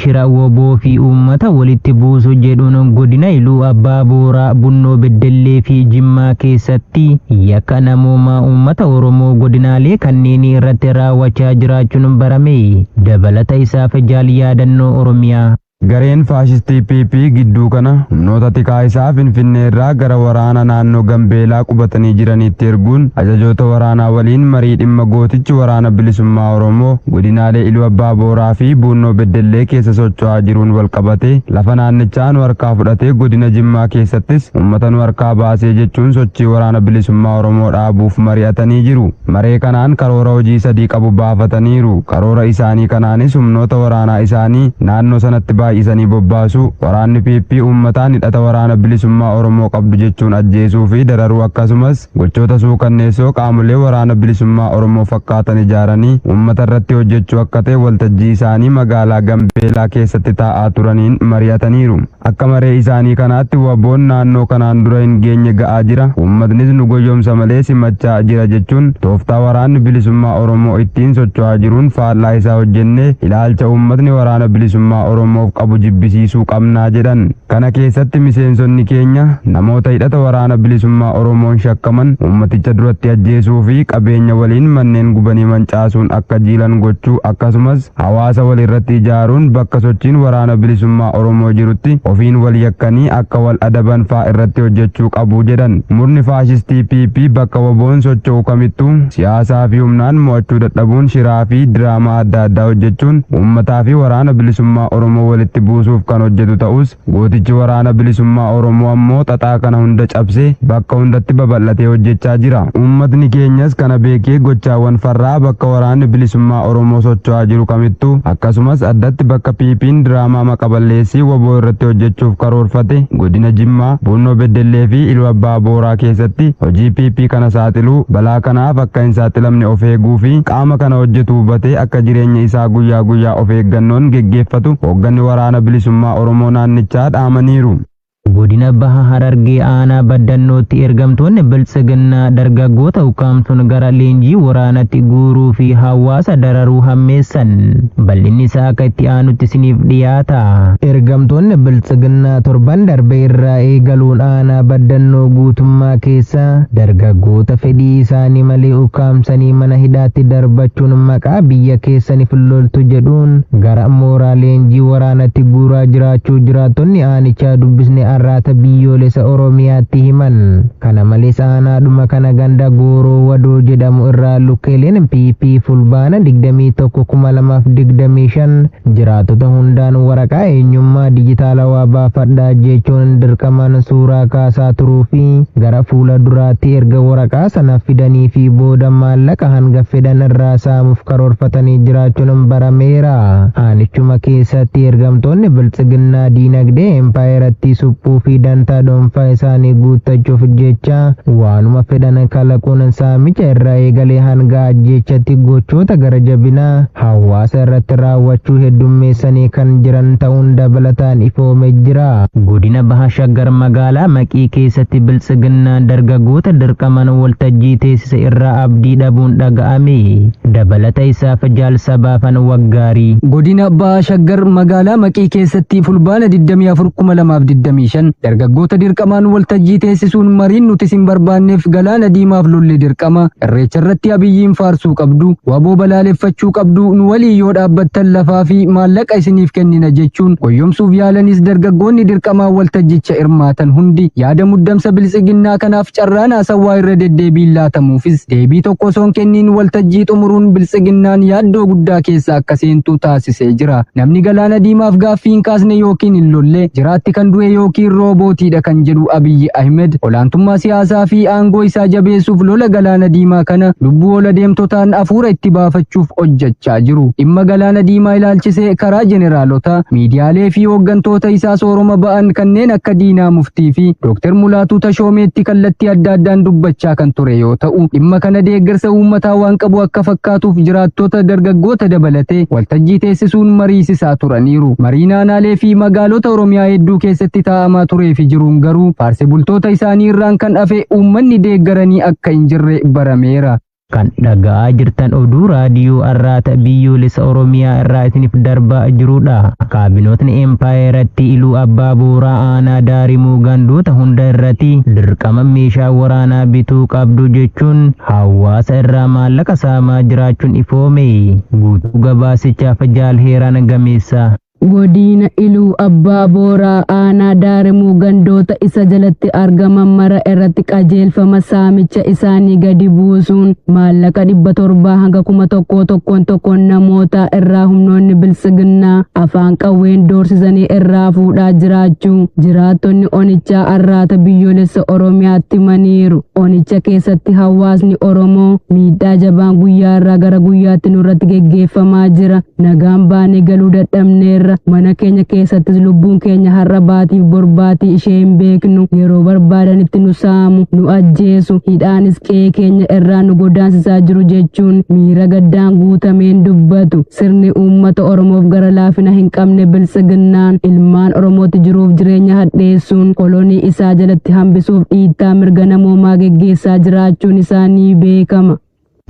shira woboo fi uummata walitti buusu jedhuun godina Iluu Abbaa Booraa Bunnoo Beddellee fi Jimmaa keessatti yakka namoomaa uummata Oromoo godinaalee kanneen irratti raawwachaa jiraachuun barame. Dabalata isaaf jaal yaadannoo Oromiyaa. Gareen faashistii PP gidduu kana humnoota tikaa isaa Finfinnee irraa gara waraana naannoo Gambeelaa qubatanii jiranitti erguun ajajoota waraanaa waliin marii dhimma gootichi waraana bilisummaa Oromoo godinaalee Iluu Abbaa Booraa fi Bunnoo Beddellee keessa socho'aa jiruun walqabate lafa naannichaa nu harkaa fudhatee godina Jimmaa keessattis uummata nu harkaa baasee jechuun sochii waraana bilisummaa Oromoo dhaabuuf mari'atanii jiru. Maree kanaan karoora hojii sadii qabu baafataniiru. Karoora isaanii kanaanis humnoota waraanaa isaanii naannoo sanatti baay'isanii bobbaasu, waraanni PP uummataan hidhata waraana bilisummaa Oromoo qabdu jechuun ajjeesuu fi dararuu akkasumas gochoota suukanneessoo qaamolee waraana bilisummaa Oromoo fakkaatan ijaaranii uummata irratti hojjechuu akka ta'e waltajjii isaanii magaalaa Gambeelaa keessatti taa'aa turaniin mari'ataniiru. Akka maree isaanii kanaatti waboon naannoo kanaan dura hin geenye ga'aa jira, uummatnis nu goyyomsa malee simachaa jira jechuun tooftaa waraanni bilisummaa Oromoo ittiin socho'aa jiruun faallaa isaa hojjennee ilaalcha uummatni waraana bilisummaa Oromoof qabu jibbisiisuu qabnaa jedhan. Kana keessatti miseensonni keenya namoota hidhata waraana bilisummaa Oromoon shakkaman uummaticha duratti ajjeesuu fi qabeenya waliin manneen gubanii mancaasuun akka jiilan gochuu akkasumas hawaasa wal irratti ijaaruun bakka sochiin waraana bilisummaa Oromoo jirutti ofiin wal yakkanii akka wal adaban fa'aa irratti hojjechuu qabu jedhan. Murni faashistii PP bakka waboon socho'u kamittuu siyaasaa fi humnaan mo'achuu dadhabuun shiraa fi diraamaa adda addaa hojjechuun uummataa fi waraana bilisummaa Oromoo walitti buusuuf kan hojjetu ta'us gootichi waraana bilisummaa Oromoo ammoo xaxaa kana hunda cabsee bakka hundatti babal'atee hojjechaa jira. Uummatni keenyas kana beekee gochaawwan farraa bakka waraanni bilisummaa Oromoo socho'aa jiru kamittuu akkasumas addatti bakka PP'n diraamaa maqaballeessii waboo irratti hojjechuuf karoorfate godina Jimmaa, Bunnoo Beddellee fi Iluu Abbaa Booraa keessatti hojii PP kana saaxiluu balaa kanaaf akka hin saaxilamne of eeguu fi qaama kana hojjetu hubatee akka jireenya isaa guyyaa guyyaa of eeggannoon geggeeffatu hoogganni waraana bilisummaa Oromoo naannichaa dhaamaniiru. Godina Baha Harargee aanaa baddannootti ergamtoonni biltsiginnaa dargaggoota ukkaamsuun gara leenjii waraanatti guuruu fi hawaasa dararuu hammeessan. Bal'inni isaa akka itti aanutti isiniif dhiyaata. Ergamtoonni biltsiginnaa torban darbe irraa eegaluun aanaa baddannoo guutummaa keessa dargaggoota fedhii isaanii malee ukkaamsanii mana hidhaatti darbachuun maqaa biyya keessaniif loltu jedhuun gara mooraa leenjii waraanatti guuraa jiraachuu jiraattonni aanichaa dubbisne arraata biyyoolessa Oromiyaatti himan. Kana malees aanaadhuma kana ganda Gooroo Wadoo jedhamu irraa lukkeeleen PP fulbaana 21/2025 jiraatota hundaan waraqaa eenyummaa dijitaalawaa baafadhaa jechuun dirqaman suuraa kaasaa turuu fi gara fuula duraatti erga waraqaa sana fidanii fi booda maallaqa hanga fedhan irraa saamuuf karoorfatanii jiraachuun barameera. Aanichuma keessatti ergamtoonni biltsiginnaa diinagdee empaayeratti suphuu fi dantaa dhuunfaa isaanii guuttachuuf jecha waanuma fedhan kalaquun saamicha irraa eegalee hanga ajjeechatti gochoota gara jabinaa hawaasa irratti raawwachuu heddummeessanii kan jiran ta'uun dabalataan ifoomee jira. Godina Baha Shaggar magaalaa Maqii keessatti biltsiginnaan dargaggoota dirqaman waltajjii teessisa irraa abdii dhabuun dhaga'ame. Dabalata isaaf jaal sabaafan waggaarii. Godina Baha Shaggar magaalaa Maqii keessatti fulbaana 24/2025 dargaggoota dirqamaan waltajjii teessisuun mariin nuti sin barbaanneef galaana diimaaf lolle dirqama irreecha irratti abiyyiin faarsuu qabdu waboo balaaleffachuu qabdu nu walii yoo dhaabbattan lafaa fi maallaqa isiniif kennina jechuun goyyomsuuf yaalanis dargaggoonni dirqamaan waltajjicha hirmaatan hundi yaada muddamsa biltsiginnaa kanaaf carraan haasawaa irra deddeebiin laatamuufis deebii tokko osoon kenniin waltajjii xumuruun biltsiginnaan yaaddoo guddaa keessa akka seentu taasisee jira. Namni galaana diimaaf gaaffii hin kaasne yookiin hin lolle jiraatti kan du'e yookiin roobootiidha kan jedhu Abiyyi Ahmed olaantummaa siyaasaa fi aangoo isaa jabeessuuf lola galaana diimaa kana lubbuu ola deemtotaan afuura itti baafachuuf hojjechaa jiru. Dhimma galaana diimaa ilaalchisee karaa jeneraalota miidiyaalee fi hooggantoota isaa sooroma ba'an kanneen akka Diinaa Muftii fi Dr. Mulaatuu Tashoomeetti kallattii adda addaan dubbachaa kan ture yoo ta'u dhimma kana deeggarsa uummataa waan qabu akka fakkaatuuf jiraattota dargaggoota dabalatee waltajjii teessisuun mariisisaa turaniiru. Mariin aanaalee fi magaalota Oromiyaa hedduu keessatti taa'amaa turee fi jiruun garuu faarsee bultoota isaanii irraan kan hafe uummanni deeggaranii akka hin jirre barameera. Kan dhaga'aa jirtan oduu raadiyoo arraata biyyoolessa Oromiyaa irraa isiniif darbaa jirudha. Kaabinootni Empaayeratti iluu abbaa booraa aanaa daarimuu gandoota hunda irratti dirqama meeshaa waraanaa bituu qabdu jechuun hawaasa irraa maallaqa saamaa jiraachuun ifoome. Guutuu gabaasichaaf Jaal Heeraan Gameessa. Godina iluu abbaa booraa aanaa daarimuu gandoota isa jalatti argaman mara irratti qajeelfama saamicha isaanii gadi buusuun maallaqa 700 hanga 1,000 tokkoon namoota irraa humnoonni bilisiginnaa afaan qawween doorsisanii irraa fuudhaa jiraachuu jiraattonni onichaa arraata biyyoolessa Oromiyaatti himaniiru. Onicha keessatti hawaasni Oromoo miidhaa jabaan guyyaa irraa gara guyyaatti nurratti geggeeffamaa jira. Nagaan baanee galuu dadhabneerra. Mana keenya keessattis lubbuun keenya har'a baatiif borbaatii ishee hin beeknu. Yeroo barbaadanitti nu saamu, nu ajjeesu, hidhaanis qe'ee keenya irraa nu godaansisaa jiru jechuun miira gaddaan guutameen dubbatu. Sirni uummata Oromoof gara laafina hin qabne bilisiginnaan ilmaan Oromooti jiruuf jireenya hadheessuun kolonii isaa jalatti hambisuuf dhiittaa mirga namoomaa geggeessaa jiraachuun isaanii beekama.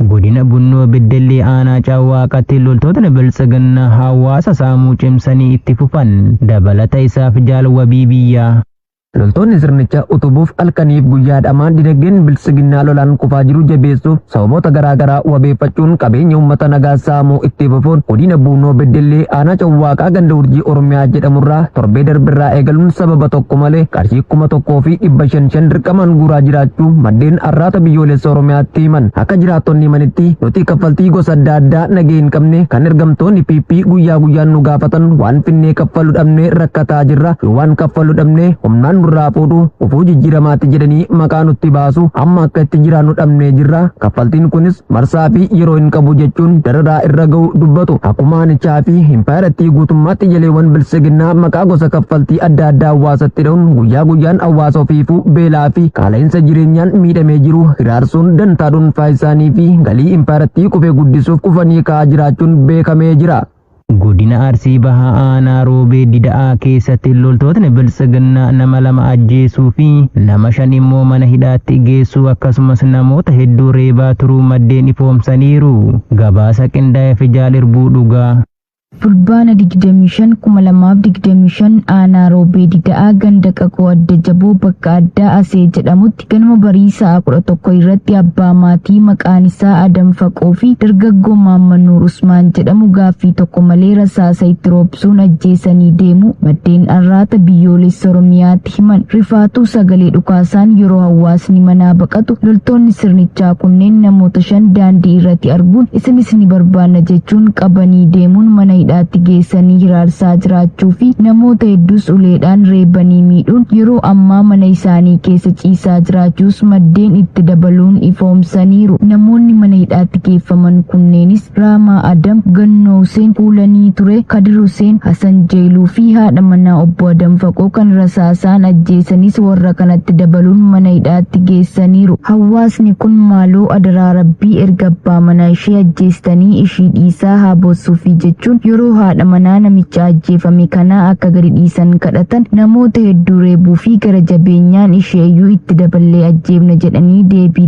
Godina Bunnoo Beddellee aanaa Caawwaaqatti loltoota bilisiginnaa hawaasa saamuu cimsanii itti fufan. Dabalata isaaf Jaal Wabii biyyaa. Loltoonni sirnicha utubuuf halkaniif guyyaadhamaan dinagdeen bilisiginnaa lolaan kufaa jiru jabeessuuf sababoota garaagaraa wabeeffachuun qabeenya uummata nagaa saamuu itti fufuun godina Bunnoo Beddellee aanaa Caawwaaqaa ganda urjii Oromiyaa jedhamurraa torbee darbirraa eegaluun sababa tokko malee qarshii 1,500 dirqamaan guuraa jiraachuu maddeen arraata biyyoolessa Oromiyaatti himan. Akka jiraattonni himanitti nuti kaffaltii gosa adda addaa nagee hin qabne kan ergamtoonni PP guyyaa guyyaan nu gaafatan waan finnee kaffaluu dhabne rakkataa jirra. Waan kaffaluu dhabne humnaan nurraa fuudhu ufuu jijjiiramaatti jedhanii maqaa nutti baasu amma akka itti jiraannu dhabnee jirra. Kaffaltiin kunis marsaa fi yeroo hin qabu jechuun dararaa irra ga'u dubbatu. Akkuma aanichaa fi Empaayeratti guutummaatti jaleewwan bilisiginnaa maqaa gosa kaffaltii adda addaa hawaasatti dha'uun guyyaa guyyaan hawaasa ofiifuu beelaa fi qaala'insa jireenyaan miidhamee jiru hiraarsuun dantaa dhuunfaa isaanii fi galii Empaayeratti kufee guddisuuf kufanii ka'aa jiraachuun beekamee jira. Godina Arsii Bahaa aanaa Roobee Dida'aa keessatti loltootni bilisiginnaa nama 2 ajjeesuu fi nama 5 immoo mana hidhaatti geessuu akkasumas namoota hedduu reebaa turuu maddeen ifoomsaniiru. Gabaasa qindaa'eef Jaal Irbuu Dhugaa. Fulbaana 25,2025 aanaa Roobee Dida'aa ganda qaqoo adda jaboo bakka addaa Asee jedhamutti ganama barii sa'a 11 irratti abbaa maatii maqaan isaa Adam Faqoo fi dargaggoo Maamman Nuur Usmaan jedhamu gaaffii tokko malee rasaasa itti roobsuun ajjeesanii deemu maddeen arraata biyyoolessa Oromiyaatti himan. Rifaatuu sagalee dhukaasaan yeroo hawaasni manaa baqatu loltoonni sirnichaa kunneen namoota 5 daandii irratti arguun isinis ni barbaanna jechuun qabanii deemuun mana hidhaatti geessanii hiraarsaa jiraachuu fi namoota hedduus uleedhaan reebanii miidhuun yeroo ammaa mana isaanii keessa ciisaa jiraachuus maddeen itti dabaluun ifoomsaniiru. Namoonni mana hidhaatti geeffaman kunneenis Raamaa Adam, Gannoo Huseen, Kuulanii Ture, Kadir Huseen, Hasan Jeeluu fi haadha manaa obbo Adam Faqoo kan rasaasaan ajjeesanis warra kanatti dabaluun mana hidhaatti geessaniiru. Hawaasni kun maaloo adaraa rabbii erga abbaa manaa ishee ajjeestanii ishii dhiisaa haa boossuufi jechuun yeroo haadha manaa namicha ajjeefame kanaa akka gadi dhiisan kadhatan namoota hedduu reebuu fi gara jabeenyaan isheeyyuu itti daballee ajjeefna jedhanii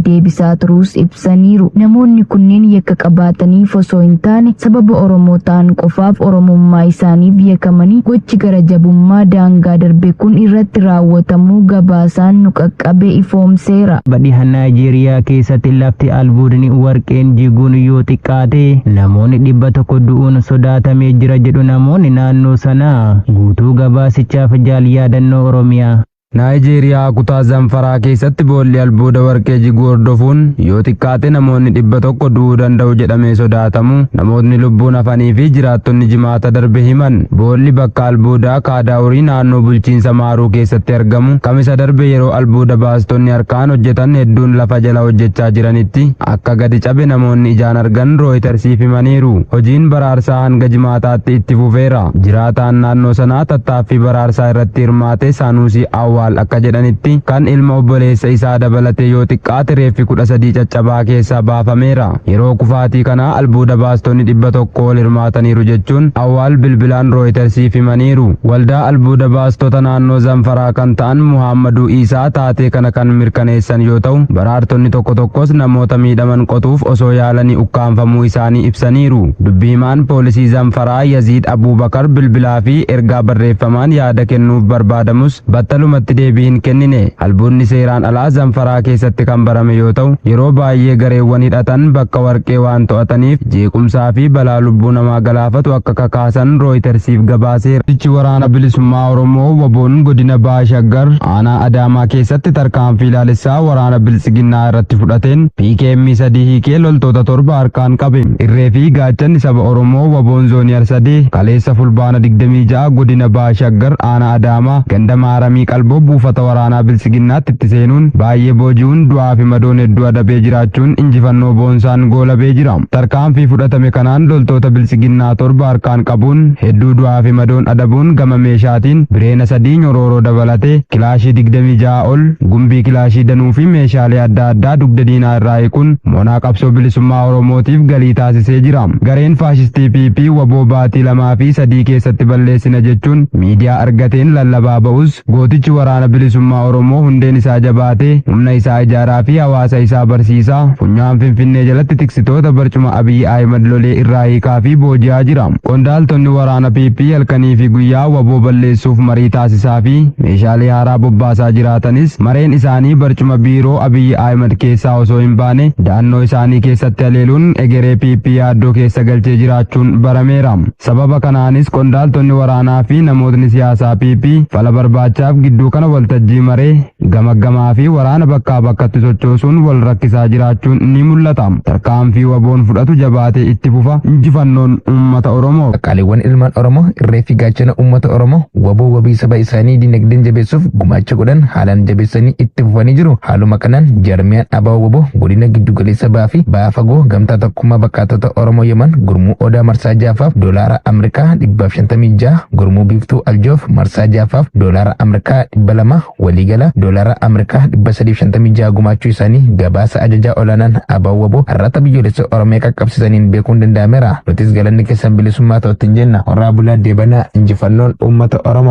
deebisaa turuus ibsaniiru. Namoonni kunneen yakka qabaataniif osoo hin taane sababa Oromoo ta'an qofaaf Oromummaa isaaniif yakamanii gochi gara jabummaa daangaa darbe kun irratti raawwatamuu gabaasaan nu qaqqabe ifoomseera. Badhiha Naayijeeriyaa keessatti lafti albuudni warqeen jiguun yoo xiqqaate namoonni 100 du'uun sodaatamee jira jedhu namoonni naannoo sanaa. Guutuu gabaasichaaf Jaal Yaadannoo Oromiyaa. Naayijeeriyaa kutaa Zamfaraa keessatti boolli albuuda warqee jiguu hordofuun yoo xiqqaate namoonni 100 du'uu danda'u jedhamee sodaatamu namoonni lubbuun hafanii fi jiraattonni jimaata darbe himan. Boolli bakka albuudaa Kaadaawurii naannoo bulchiinsa Maaruu keessatti argamu kamisa darbe yeroo albuuda baastonni harkaan hojjetan hedduun lafa jala hojjechaa jiranitti akka gadi cabe namoonni ijaan argan Rooyitersiif himaniiru. Hojiin baraarsaa hanga jimaataatti itti fufeera. Jiraataan naannoo sanaa tattaaffii baraarsaa irratti hirmaate Saanuusii Awwa awwaal akka jedhanitti kan ilma obboleessa isaa dabalatee yoo xiqqaate reeffi 13 caccabaa keessaa baafameera. Yeroo kufaatii kana albuuda baastonni 100 ol hirmaataniiru jechuun awwaal bilbilaan Rooyitersiif himaniiru. Waldaa albuuda baastota naannoo Zamfaraa kan ta'an Muhammaduu Isaa taatee kana kan mirkaneessan yoo ta'u, baraartonni tokkos namoota miidhaman qotuuf osoo yaalanii ukkaanfamuu isaanii ibsaniiru. Dubbii himaan poolisii Zamfaraa Yaziid Abuubakar bilbilaa fi ergaa barreeffamaan yaada kennuuf barbaadamus battalumatti deebii hin kennine. Albuudni seeraan alaa Zamfaraa keessatti kan barame yoo ta'u, yeroo baay'ee gareewwan hidhatan bakka warqee waan to'ataniif jeequmsaa fi balaa lubbuu namaa galaafatu akka kakaasan Rooyitersiif gabaaseera. Tichi waraana bilisummaa Oromoo waboon godina Baashaggar aanaa Adaamaa keessatti tarkaanfii ilaalessaa waraana bilisiginnaa irratti fudhateen PKM 3 hiikee loltoota 7 harkaan qabe. Irree fi gaachanni saba Oromoo waboon zoonii Arsadee kaleessa fulbaana 26 godina Baashaggar aanaa Adaamaa ganda Maaramii Qalboo buufata waraanaa bilisiginnaatti itti seenuun baay'ee booji'uun du'aa fi madoon hedduu adabee jiraachuun injifannoo boonsaan goolabee jira. Tarkaanfii fudhatame kanaan loltoota bilisiginnaa 7 harkaan qabuun hedduu du'aa fi madoon adabuun gama meeshaatiin bireena 3 nyorooroo dabalatee kilaashii 26 ol gumbii kilaashii danuu fi meeshaalee adda addaa dugda diinaa irraa eeguun moonaa qabsoo bilisummaa Oromootiif galii taasisee jira. Gareen faashistii PP waboo baatii 2 fi 3 keessatti balleessina jechuun miidiyaa argateen lallabaa ba'us gootichi waraana bilisummaa Oromoo hundeen isaa jabaatee humna isaa ijaaraa fi hawaasa isaa barsiisaa funyaan Finfinnee jalatti tiksitoota barcuma Abiy Ahimad lolee irraa hiikaa fi booji'aa jira. Qondaaltonni waraana PP halkanii fi guyyaa waboo balleessuuf marii taasisaa fi meeshaalee haaraa bobbaasaa jiraatanis mareen isaanii barcuma biiroo Abiy Ahimad keessaa osoo hin baane da'annoo isaanii keessatti haleeluun egeree PP yaaddoo keessa galchee jiraachuun barameera. Sababa kanaanis qondaaltonni waraanaa fi namootni siyaasaa PP fala barbaachaaf gidduu kana waltajjii maree gamaggamaa fi waraana bakkaa bakkatti sochoosuun wal rakkisaa jiraachuun ni mul'ata. Tarkaanfii waboon fudhatu jabaatee itti fufa. Injifannoon uummata Oromoo. Qaaliiwwan ilmaan Oromoo irree fi gaachana uummata Oromoo waboo wabii saba isaanii dinagdeen jabeessuuf gumaacha godhan haalaan jabeessanii itti fufanii jiru. Haaluma kanaan jarmiyaan ABO waboo godina giddu galeessa ba'aa fi ba'aa fagoo gamtaa tokkummaa bakkaatota Oromoo Yemen gurmuu Odaa marsaa jaafaaf doolaara Ameerikaa 156 gurmuu biiftuu Aljoof marsaa jaafaaf doolaara Ameerikaa 200 waliigala doolaara Ameerikaa 356 gumaachuu isaanii gabaasa ajajaa olaanaan ABO waboo har'ata biyyoolessa Oromiyaa qaqqabsiisaniin beekuun danda'ameera. Nutis galanni keessan bilisummaa ta'utti jenna. Horaa bulaa deebanaa injifannoon uummata Oromoo.